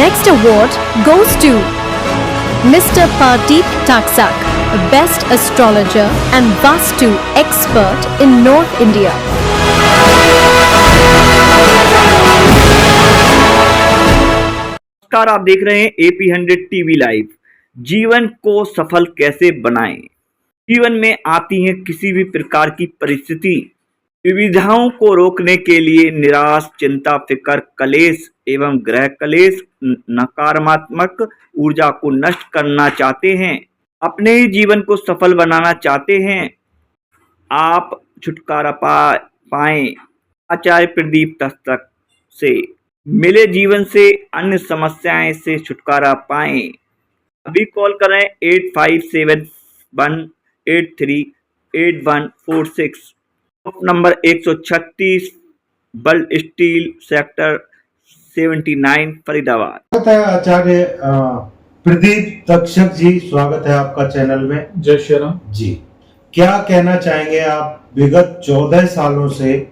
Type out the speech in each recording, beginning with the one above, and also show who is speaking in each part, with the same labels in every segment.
Speaker 1: next award goes to Mr. Pardeep Taksak, Best Astrologer and Vastu Expert in North India.
Speaker 2: नमस्कार, आप देख रहे हैं AP100 टीवी लाइव। जीवन को सफल कैसे बनाएं? जीवन में आती हैं किसी भी प्रकार की परिस्थिति, विविधाओं को रोकने के लिए निराश, चिंता, फिक्र, कलेश एवं ग्रह कलेश, नकारात्मक ऊर्जा को नष्ट करना चाहते हैं, अपने ही जीवन को सफल बनाना चाहते हैं, आप छुटकारा पाएं आचार्य प्रदीप तक्षक से मिले जीवन से अन्य समस्याएं से छुटकारा पाएं। अभी कॉल करें 8571838146, नंबर 136, बल्ड स्टील, सेक्टर 79, फरीदाबाद।
Speaker 3: स्वागत है आचार्य प्रदीप तक्षक जी, स्वागत है आपका चैनल में।
Speaker 4: जय श्री राम
Speaker 3: जी, क्या कहना चाहेंगे आप विगत 14 सालों से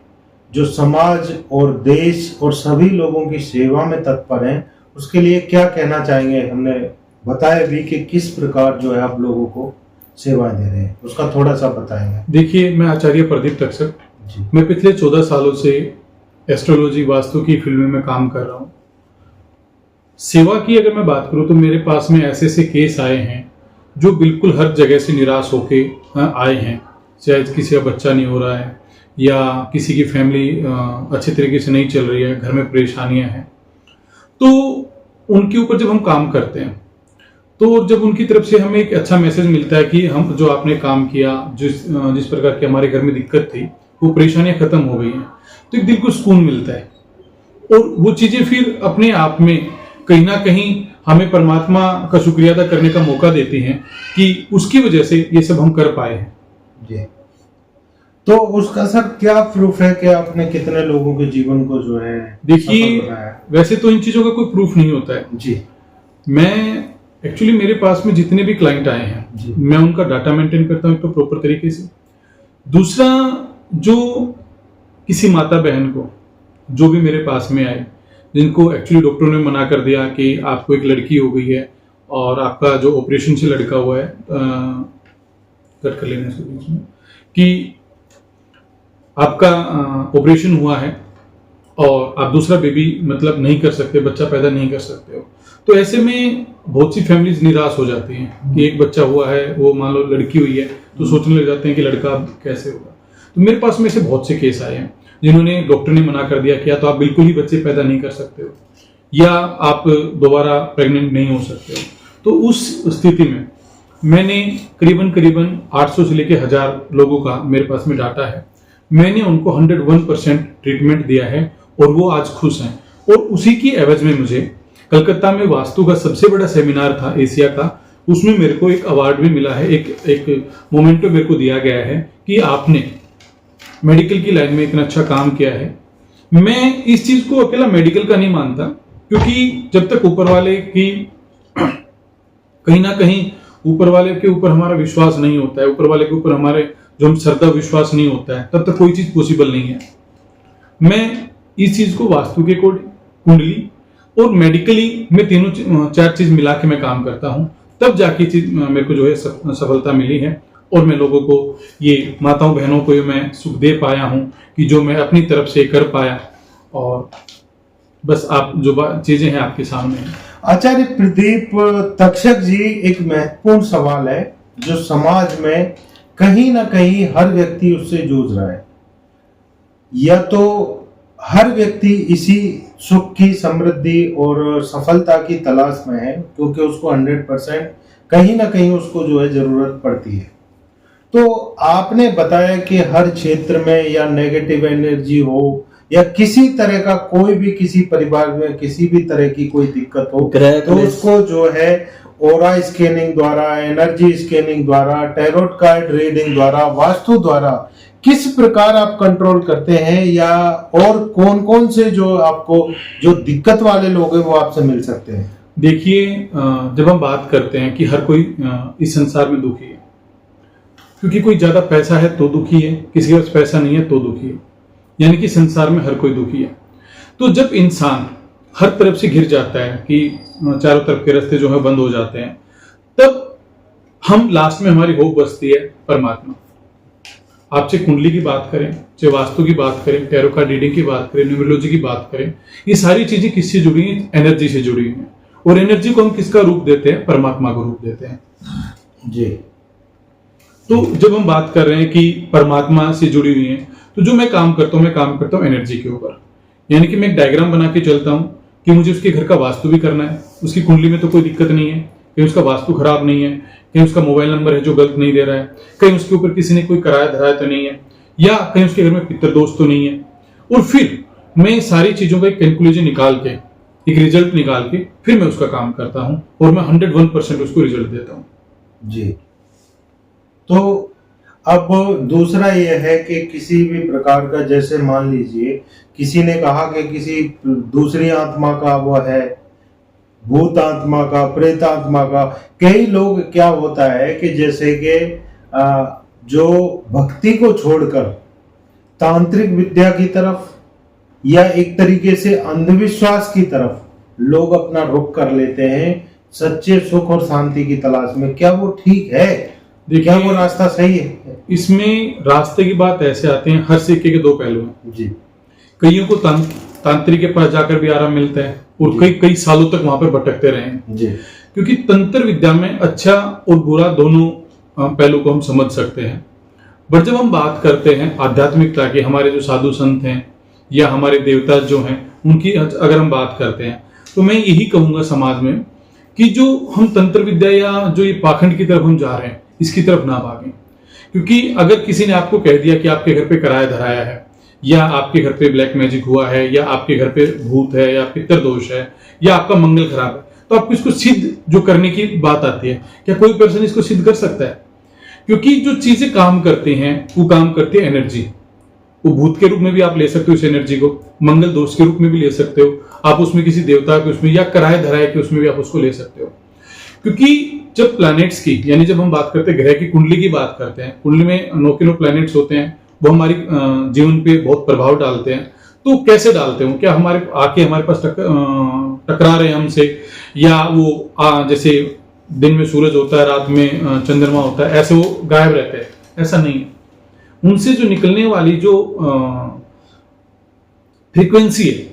Speaker 3: जो समाज और देश और सभी लोगों की सेवा में तत्पर हैं, उसके लिए क्या कहना चाहेंगे? हमने बताया भी कि किस प्रकार जो है आप लोगों को सेवाएं दे रहे हैं, उसका थोड़ा सा बताएंगे।
Speaker 4: देखिए, मैं आचार्य प्रदीप तक्षक
Speaker 3: जी,
Speaker 4: मैं पिछले 14 सालों से एस्ट्रोलॉजी वास्तु की फील्ड में मैं काम कर रहा हूँ। सेवा की अगर मैं बात करूँ तो मेरे पास में ऐसे ऐसे केस आए हैं जो बिल्कुल हर जगह से निराश होके आए हैं। चाहे किसी का बच्चा नहीं हो रहा है या किसी की फैमिली अच्छे तरीके से नहीं चल रही है, घर में परेशानियां हैं, तो उनके ऊपर जब हम काम करते हैं तो जब उनकी तरफ से हमें एक अच्छा मैसेज मिलता है कि हम जो आपने काम किया, जिस प्रकार की हमारे घर में दिक्कत थी वो परेशानियां खत्म हो गई हैं, तो एक दिल को सुकून मिलता है। और वो चीजें फिर अपने आप में कहीं ना कहीं हमें परमात्मा का शुक्रिया अदा करने का मौका देती हैं कि उसकी वजह से ये सब हम कर पाए हैं।
Speaker 3: जी, तो उसका सर क्या प्रूफ है कि आपने कितने लोगों के जीवन को जो है
Speaker 4: देखिए, वैसे तो इन चीजों का कोई प्रूफ नहीं होता है
Speaker 3: जी।
Speaker 4: मैं एक्चुअली मेरे पास में जितने भी क्लाइंट आए हैं
Speaker 3: जी,
Speaker 4: मैं उनका डाटा मेंटेन करता हूँ तो प्रॉपर तरीके से। दूसरा, जो किसी माता बहन को जो भी मेरे पास में आए, जिनको एक्चुअली डॉक्टरों ने मना कर दिया कि आपको एक लड़की हो गई है और आपका जो ऑपरेशन से लड़का हुआ है, कट कर लेने से बीच में, कि आपका ऑपरेशन हुआ है और आप दूसरा बेबी मतलब नहीं कर सकते, बच्चा पैदा नहीं कर सकते हो, तो ऐसे में बहुत सी फैमिलीज निराश हो जाती हैं कि एक बच्चा हुआ है, वो मान लो लड़की हुई है, तो सोचने लग जाते हैं कि लड़का कैसे होगा। तो मेरे पास में से बहुत से केस आए हैं जिन्होंने डॉक्टर ने मना कर दिया कि या तो आप बिल्कुल ही बच्चे पैदा नहीं कर सकते हो या आप दोबारा प्रेग्नेंट नहीं हो सकते हो। तो उस स्थिति में मैंने करीबन 800 से लेकर 1000 लोगों का मेरे पास में डाटा है। मैंने उनको 101% ट्रीटमेंट दिया है और वो आज खुश हैं। और उसी की एवज में मुझे कलकत्ता में वास्तु का सबसे बड़ा सेमिनार था एशिया का, उसमें मेरे को एक अवार्ड भी मिला है, एक मोमेंटो मेरे को दिया गया है कि आपने मेडिकल की लाइन में इतना अच्छा काम किया है। मैं इस चीज को अकेला मेडिकल का नहीं मानता, क्योंकि जब तक ऊपर वाले की कहीं ना कहीं ऊपर वाले के ऊपर हमारा विश्वास नहीं होता है, ऊपर वाले के ऊपर हमारे जो हम श्रद्धा विश्वास नहीं होता है, तब तक कोई चीज पॉसिबल नहीं है। मैं इस चीज को वास्तु के कुंडली और मेडिकली में तीनों 4 चीज मिला के मैं काम करता हूं, तब जाके चीज मेरे को जो है सफलता मिली है। और मैं लोगों को, ये माताओं बहनों को मैं सुख दे पाया हूं कि जो मैं अपनी तरफ से कर पाया। और बस आप जो चीजें हैं आपके सामने हैं।
Speaker 3: आचार्य प्रदीप तक्षक जी, एक महत्वपूर्ण सवाल है जो समाज में कहीं ना कहीं हर व्यक्ति उससे जूझ रहा है। या तो हर व्यक्ति इसी सुख की, समृद्धि और सफलता की तलाश में है, क्योंकि उसको 100% कहीं ना कहीं उसको जो है जरूरत पड़ती है। तो आपने बताया कि हर क्षेत्र में या नेगेटिव एनर्जी हो या किसी तरह का कोई भी, किसी परिवार में किसी भी तरह की कोई दिक्कत हो, तो उसको जो है ओरा स्कैनिंग द्वारा, एनर्जी स्कैनिंग द्वारा, टैरोट कार्ड रीडिंग द्वारा, वास्तु द्वारा किस प्रकार आप कंट्रोल करते हैं, या और कौन कौन से जो आपको जो दिक्कत वाले लोग हैं वो आपसे मिल सकते हैं?
Speaker 4: देखिए, जब हम बात करते हैं कि हर कोई इस संसार में दुखी है, क्योंकि कोई ज्यादा पैसा है तो दुखी है, किसी के पास पैसा नहीं है तो दुखी है, यानी कि संसार में हर कोई दुखी है। तो जब इंसान हर तरफ से घिर जाता है कि चारों तरफ के रास्ते जो है बंद हो जाते हैं, तब हम लास्ट में हमारी होप बचती है परमात्मा। आप चाहे कुंडली की बात करें, चाहे वास्तु की बात करें, टैरो कार्ड रीडिंग की बात करें, न्यूमरोलॉजी की बात करें, ये सारी चीजें किससे जुड़ी हैं? एनर्जी से जुड़ी हैं। और एनर्जी को हम किसका रूप देते हैं? परमात्मा को रूप देते हैं
Speaker 3: जी।
Speaker 4: तो जब हम बात कर रहे हैं कि परमात्मा से जुड़ी हुई है, तो जो मैं काम करता हूँ एनर्जी के ऊपर। यानी कि मैं एक डायग्राम बना के चलता हूँ कि मुझे उसके घर का वास्तु भी करना है, उसकी कुंडली में तो कोई दिक्कत नहीं है, कहीं उसका वास्तु खराब नहीं है, कहीं उसका मोबाइल नंबर है जो गलत नहीं दे रहा है, कहीं उसके ऊपर किसी ने कोई कराया धराया तो नहीं है, या कहीं उसके घर में पितर दोष तो नहीं है। और फिर मैं सारी चीजों का एक कैलकुलेशन निकाल के, एक रिजल्ट निकाल के फिर मैं उसका काम करता हूं और मैं 101% उसको रिजल्ट देता हूं।
Speaker 3: जी। तो अब दूसरा यह है कि किसी भी प्रकार का, जैसे मान लीजिए किसी ने कहा कि किसी दूसरी आत्मा का वो है, भूत आत्मा का, प्रेत आत्मा का, कई लोग क्या होता है कि जैसे कि जो भक्ति को छोड़कर तांत्रिक विद्या की तरफ या एक तरीके से अंधविश्वास की तरफ लोग अपना रुख कर लेते हैं सच्चे सुख और शांति की तलाश में। क्या वो ठीक है? क्या वो रास्ता सही है?
Speaker 4: इसमें रास्ते की बात ऐसे आते हैं, हर सिक्के के दो पहलू हैं
Speaker 3: जी।
Speaker 4: कईयों को तांत्रिक के पास जाकर भी आराम मिलता है और कई सालों तक वहां पर भटकते रहे हैं
Speaker 3: जी।
Speaker 4: क्योंकि तंत्र विद्या में अच्छा और बुरा दोनों पहलू को हम समझ सकते हैं। बट जब हम बात करते हैं आध्यात्मिकता की, हमारे जो साधु संत हैं या हमारे देवता जो हैं उनकी अगर हम बात करते हैं, तो मैं यही कहूंगा समाज में कि जो हम तंत्र विद्या या जो ये पाखंड की तरफ हम जा रहे हैं, इसकी तरफ ना भागें। क्योंकि अगर किसी ने आपको कह दिया कि आपके घर पे कराया धराया है, या आपके घर पे ब्लैक मैजिक हुआ है, या आपके घर पे भूत है, या पितर दोष है, या आपका मंगल खराब है, तो आपको इसको सिद्ध जो करने की बात आती है, क्या कोई पर्सन इसको सिद्ध कर सकता है? क्योंकि जो चीजें काम करती हैं वो काम करती है एनर्जी। वो भूत के रूप में भी आप ले सकते हो इस एनर्जी को, मंगल दोष के रूप में भी ले सकते हो आप, उसमें किसी देवता के उसमें, या कराए धराए के उसमें भी आप उसको ले सकते हो। क्योंकि जब प्लैनेट्स की, यानी जब हम बात करते हैं ग्रह की कुंडली की बात करते हैं, कुंडली में 9 के 9 प्लैनेट्स होते हैं, वो हमारी जीवन पे बहुत प्रभाव डालते हैं। तो कैसे डालते हो? क्या हमारे आके हमारे पास टकरा रहे हैं हमसे, या वो जैसे दिन में सूरज होता है, रात में चंद्रमा होता है, ऐसे वो गायब रहते हैं? ऐसा नहीं है। उनसे जो निकलने वाली जो फ्रीक्वेंसी है,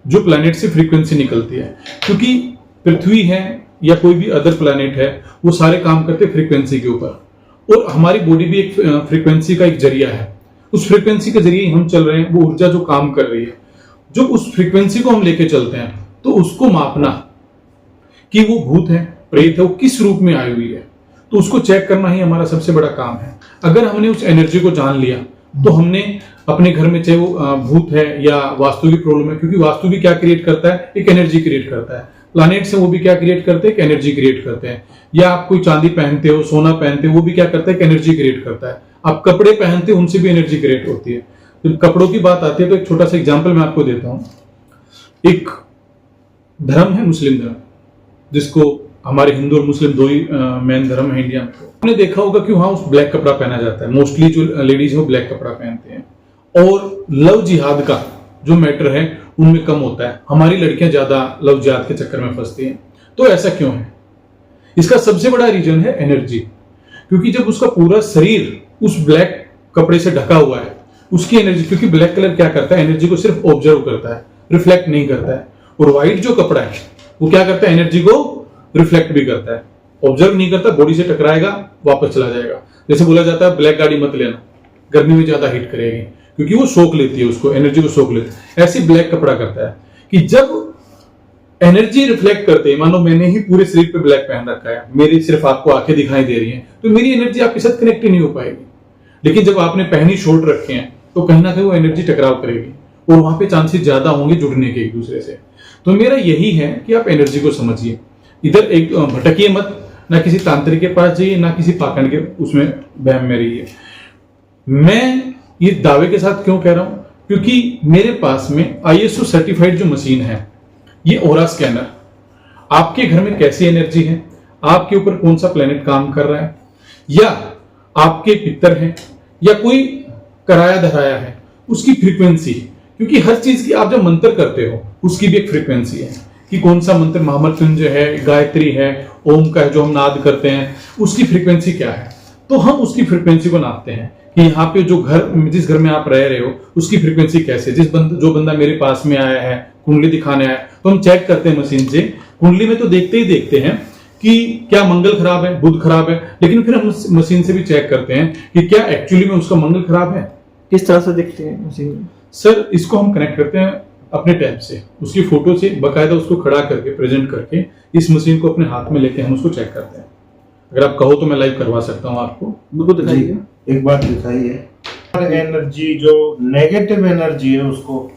Speaker 4: जो प्लैनेट से फ्रीक्वेंसी निकलती है, क्योंकि पृथ्वी है या कोई भी अदर प्लैनेट है, वो सारे काम करते हैं फ्रीक्वेंसी के ऊपर। और हमारी बॉडी भी एक फ्रीक्वेंसी का एक जरिया है। उस फ्रीक्वेंसी के जरिए हम चल रहे हैं, वो ऊर्जा जो काम कर रही है, जो उस फ्रीक्वेंसी को हम लेके चलते हैं, तो उसको मापना कि वो भूत है, प्रेत है, वो किस रूप में आई हुई है, तो उसको चेक करना ही हमारा सबसे बड़ा काम है। अगर हमने उस एनर्जी को जान लिया, तो हमने अपने घर में, चाहे वो भूत है या वास्तु की प्रॉब्लम है, क्योंकि वास्तु भी क्या क्रिएट करता है? एक एनर्जी क्रिएट करता है। प्लैनेट से वो भी क्या क्रिएट करते हैं? एक एनर्जी क्रिएट करते हैं। या आप कोई चांदी पहनते हो, सोना पहनते हो, वो भी क्या करता है? एक एनर्जी क्रिएट करता है। आप कपड़े पहनते हो, उनसे भी एनर्जी क्रिएट होती है। तो कपड़ों की बात आती है तो एक छोटा सा एग्जाम्पल मैं आपको देता हूं। एक धर्म है मुस्लिम धर्म, जिसको हमारे हिंदू और मुस्लिम दो ही मेन धर्म है इंडिया में। आपने देखा होगा कि वहां उस ब्लैक कपड़ा पहना जाता है। मोस्टली जो लेडीज है वो ब्लैक कपड़ा पहनते हैं, और लव जिहाद का जो मैटर है उनमें कम होता है। हमारी लड़कियां ज्यादा लव जिहाद के चक्कर में फंसती हैं। तो ऐसा क्यों है? इसका सबसे बड़ा रीजन है एनर्जी। क्योंकि जब उसका पूरा शरीर उस ब्लैक कपड़े से ढका हुआ है, उसकी एनर्जी, क्योंकि ब्लैक कलर क्या करता है? एनर्जी को सिर्फ ऑब्जर्व करता है, रिफ्लेक्ट नहीं करता है। और व्हाइट जो कपड़ा है वो क्या करता है? एनर्जी को रिफ्लेक्ट भी करता है, ऑब्जर्व नहीं करता, बॉडी से टकराएगा, वापस चला जाएगा। जैसे बोला जाता है ब्लैक गाड़ी मत लेना, गर्मी में ज्यादा हीट करेगी, क्योंकि वो सोख लेती है, उसको एनर्जी को सोख लेती है। ऐसे ब्लैक कपड़ा करता है कि जब एनर्जी रिफ्लेक्ट करते हैं, मानो मैंने ही पूरे शरीर पे ब्लैक पहन रखा है, मेरी सिर्फ आपको आंखें दिखाई दे रही हैं, तो मेरी एनर्जी आपके साथ कनेक्ट ही नहीं हो पाएगी। लेकिन जब आपने पहनी शॉर्ट रखे हैं, तो कहीं ना कहीं वो एनर्जी टकराव करेगी और वहां पे चांसेस ज्यादा होंगे जुड़ने के एक दूसरे से। तो मेरा यही है कि आप एनर्जी को समझिए, इधर एक भटकिए मत, ना किसी तांत्रिक के पास जाइए, ना किसी पाखंड के उसमें बहम में रहिए। मैं ये दावे के साथ क्यों कह रहा हूं? क्योंकि मेरे पास में ISO सर्टिफाइड जो मशीन है, ये ऑरा स्कैनर, आपके घर में कैसी एनर्जी है, आपके ऊपर कौन सा प्लेनेट काम कर रहा है, या आपके पितर हैं, या कोई कराया धराया है, उसकी फ्रीक्वेंसी। क्योंकि हर चीज की आप जब मंत्र करते हो, उसकी भी एक फ्रीक्वेंसी है कि कौन सा मंत्र महामृत्युंजय है, गायत्री है, ओम का है जो हम नाद करते हैं, उसकी फ्रीक्वेंसी क्या है। तो हम उसकी फ्रीक्वेंसी को नापते हैं कि यहाँ पे जिस घर में आप रह रहे हो उसकी फ्रीक्वेंसी कैसे, जो बंदा मेरे पास में आया है, कुंडली दिखाने आया है, तो हम चेक करते हैं मशीन से। कुंडली में तो देखते ही देखते हैं कि क्या मंगल खराब है, बुध खराब है, लेकिन फिर हम मशीन से भी चेक करते हैं कि क्या एक्चुअली में उसका मंगल खराब है।
Speaker 2: किस तरह से देखते हैं मशीन में?
Speaker 4: सर इसको हम कनेक्ट करते हैं अपने टैब से, उसकी फोटो से बकायदा उसको खड़ा करके प्रेजेंट करके इस मशीन को अपने हाथ में लेके हम उसको चेक करते हैं। अगर आप कहो तो मैं लाइव करवा सकता हूँ आपको।
Speaker 2: बिल्कुल दिखाइए।
Speaker 3: एक बात दिखाइए, एनर्जी जो नेगेटिव एनर्जी है उसको